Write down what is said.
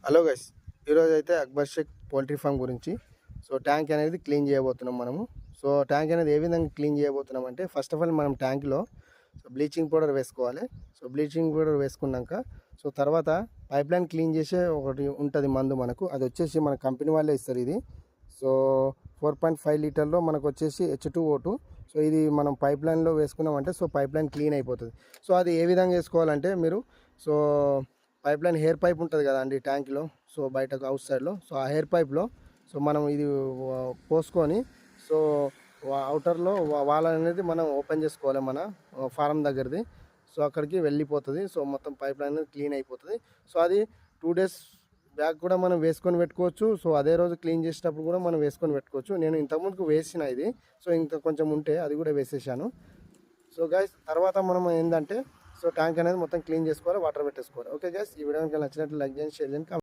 Hello guys, ఈరోజు అయితే Akbar Sheikh poultry farm గురించి ట్యాంక్ అనేది క్లీన్ చేయబోతున్నాం మనము. ట్యాంక్ అనేది ఏ విధంగా క్లీన్ చేయబోతున్నాం అంటే, ఫస్ట్ ఆఫ్ ఆల్ మనం ట్యాంక్లో బ్లీచింగ్ పౌడర్ వేసుకోవాలి. బ్లీచింగ్ పౌడర్ వేసుకున్నాక తర్వాత పైప్ లైన్ క్లీన్ చేసే ఒకటి ఉంటుంది మందు, మనకు అది వచ్చేసి మన కంపెనీ వాళ్ళే ఇస్తారు. ఇది 4.5 లీటర్లో మనకు వచ్చేసి H2O2. ఇది మనం పైప్ లైన్లో వేసుకున్నామంటే పైప్ లైన్ క్లీన్ అయిపోతుంది. అది ఏ విధంగా వేసుకోవాలంటే, మీరు పైప్ లైన్ హెయిర్ పైప్ ఉంటుంది కదా అండి ట్యాంక్లో, బయటకు అవుట్ సైడ్లో. ఆ హెయిర్ పైప్లో మనం ఇది పోసుకొని అవుటర్లో వాల్ అనేది మనం ఓపెన్ చేసుకోవాలి మన ఫారం దగ్గరది. అక్కడికి వెళ్ళిపోతుంది. మొత్తం పైప్ లైన్ అనేది క్లీన్ అయిపోతుంది. అది 2 days బ్యాక్ కూడా మనం వేసుకొని పెట్టుకోవచ్చు. అదే రోజు క్లీన్ చేసేటప్పుడు కూడా మనం వేసుకొని పెట్టుకోవచ్చు. నేను ఇంతకుముందుకు వేసిన ఇది, ఇంకా కొంచెం ఉంటే అది కూడా వేసేసాను. గైస్, తర్వాత మనం ఏంటంటే ట్యాంక్ అనేది మొత్తం క్లీన్ చేసుకోవాలి, వాటర్ పెట్టేసుకోవాలి. ఓకే గైస్, ఈ వీడియో నచ్చినట్లు లైక్ చేయండి, షేర్ చేయండి.